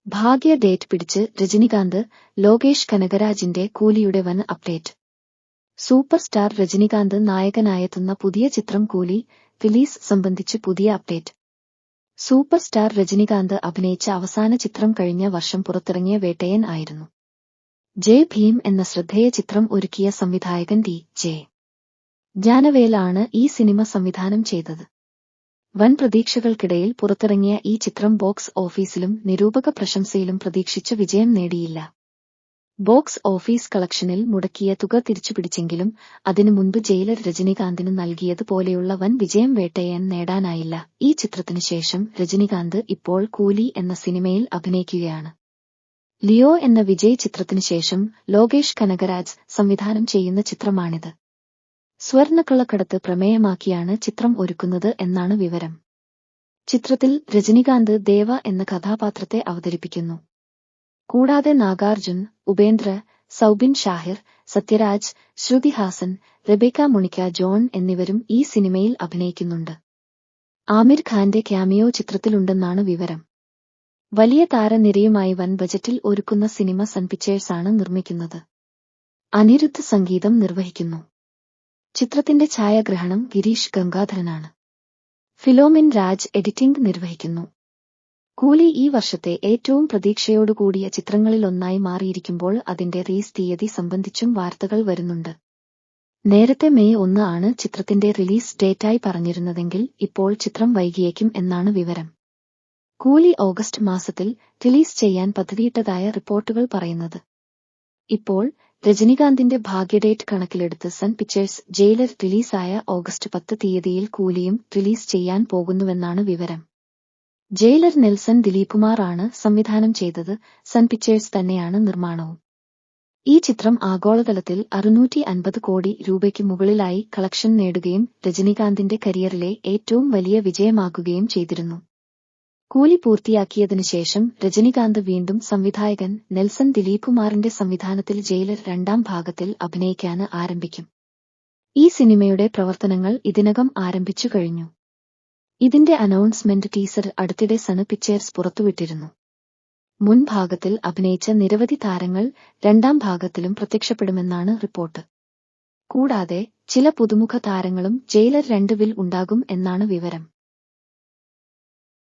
ഭാഗ്യ date പിടിച്ച് രജനികാന്ത്, ലോകേഷ് കനകരാജിന്റെ കൂലിയുടെ വൻ update. Super star Rajinikanth നായകനായെത്തുന്ന പുതിയ ചിത്രം കൂലി റിലീസ് സംബന്ധിച്ച് പുതിയ അപ്ഡേറ്റ്. സൂപ്പർ സ്റ്റാർ രജനികാന്ത് അഭിനയിച്ച അവസാന ചിത്രം കഴിഞ്ഞ വർഷം പുറത്തിറങ്ങിയ വേട്ടയൻ ആയിരുന്നു. ജയ് ഭീം എന്ന ശ്രദ്ധേയ ചിത്രം ഒരുക്കിയ സംവിധായകൻ ജെ. ജാനവേൽ ആണ് ഈ സിനിമ സംവിധാനം ചെയ്തത്. വൻ പ്രതീക്ഷകൾക്കിടയിൽ പുറത്തിറങ്ങിയ ഈ ചിത്രം ബോക്സ് ഓഫീസിലും നിരൂപക പ്രശംസയിലും പ്രതീക്ഷിച്ച വിജയം നേടിയില്ല. ബോക്സ് ഓഫീസ് കളക്ഷനിൽ മുടക്കിയ തുക തിരിച്ചുപിടിച്ചെങ്കിലും അതിനു മുൻപ് ജയിലർ രജനികാന്തിന് നൽകിയത് പോലെയുള്ള വൻ വിജയം വേട്ടയൻ നേടാനായില്ല. ഈ ചിത്രത്തിനു ശേഷം രജനികാന്ത് ഇപ്പോൾ കൂലി എന്ന സിനിമയിൽ അഭിനയിക്കുകയാണ്. ലിയോ എന്ന വിജയ് ചിത്രത്തിനു ശേഷം ലോകേഷ് കനകരാജ് സംവിധാനം ചെയ്യുന്ന ചിത്രമാണിത്. സ്വർണ്ണക്കള്ളക്കടത്ത് പ്രമേയമാക്കിയാണ് ചിത്രം ഒരുക്കുന്നത് എന്നാണ് വിവരം. ചിത്രത്തിൽ രജനികാന്ത് ദേവ എന്ന കഥാപാത്രത്തെ അവതരിപ്പിക്കുന്നു. കൂടാതെ Nagarjun, Upendra, Soubin Shahir, Sathyaraj, Shruti Haasan, Rebecca Monica John എന്നിവരും ഈ സിനിമയിൽ അഭിനയിക്കുന്നുണ്ട്. ആമിർ ഖാന്റെ ക്യാമിയോ ചിത്രത്തിലുണ്ടെന്നാണ് വിവരം. വലിയ താരനിരയുമായി വൻ ബജറ്റിൽ ഒരുക്കുന്ന സിനിമ സൺ പിക്ചേഴ്സാണ് നിർമ്മിക്കുന്നത്. അനിരുദ്ധ് സംഗീതം നിർവഹിക്കുന്നു. ചിത്രത്തിന്റെ ഛായാഗ്രഹണം ഗിരീഷ് ഗംഗാധരനാണ്. ഫിലോമിൻ രാജ് എഡിറ്റിംഗ് നിർവഹിക്കുന്നു. കൂലി ഈ വർഷത്തെ ഏറ്റവും പ്രതീക്ഷയോടുകൂടിയ ചിത്രങ്ങളിലൊന്നായി മാറിയിരിക്കുമ്പോൾ അതിന്റെ റിലീസ് തീയതി സംബന്ധിച്ചും വാർത്തകൾ വരുന്നുണ്ട്. നേരത്തെ മെയ് 1 ആണ് ചിത്രത്തിന്റെ റിലീസ് ഡേറ്റായി പറഞ്ഞിരുന്നതെങ്കിൽ ഇപ്പോൾ ചിത്രം വൈകിയേക്കും എന്നാണ് വിവരം. കൂലി ഓഗസ്റ്റ് മാസത്തിൽ റിലീസ് ചെയ്യാൻ പദ്ധതിയിട്ടതായ റിപ്പോർട്ടുകൾ പറയുന്നത്. ഇപ്പോൾ രജനികാന്തിന്റെ ഭാഗ്യഡേറ്റ് കണക്കിലെടുത്ത് സൺ പിക്ചേഴ്സ് ജയിലർ റിലീസായ ഓഗസ്റ്റ് 10 തീയതിയിൽ കൂലിയും റിലീസ് ചെയ്യാൻ പോകുന്നുവെന്നാണ് വിവരം. ജയിലർ നെൽസൺ ദിലീപ്കുമാർ ആണ് സംവിധാനം ചെയ്തത്. സൺ പിക്ചേഴ്സ് തന്നെയാണ് നിർമ്മാണവും. ഈ ചിത്രം ആഗോളതലത്തിൽ 650 കോടി രൂപയ്ക്ക് മുകളിലായി കളക്ഷൻ നേടുകയും രജനികാന്തിന്റെ കരിയറിലെ ഏറ്റവും വലിയ വിജയമാകുകയും ചെയ്തിരുന്നു. കൂലി പൂർത്തിയാക്കിയതിനു ശേഷം രജനികാന്ത് വീണ്ടും സംവിധായകൻ നെൽസൺ ദിലീപ്കുമാറിന്റെ സംവിധാനത്തിൽ ജയിലർ 2ാം ഭാഗത്തിൽ അഭിനയിക്കാൻ ആരംഭിക്കും. ഈ സിനിമയുടെ പ്രവർത്തനങ്ങൾ ഇതിനകം ആരംഭിച്ചു കഴിഞ്ഞു. ഇതിന്റെ അനൗൺസ്മെന്റ് ടീസർ അടുത്തിടെ സൺ പിക്ചേഴ്സ് പുറത്തുവിട്ടിരുന്നു. മുൻ ഭാഗത്തിൽ അഭിനയിച്ച നിരവധി താരങ്ങൾ 2ാം ഭാഗത്തിലും പ്രത്യക്ഷപ്പെടുമെന്നാണ് റിപ്പോർട്ട്. കൂടാതെ ചില പുതുമുഖ താരങ്ങളും ജയിലർ 2 ഉണ്ടാകും എന്നാണ് വിവരം.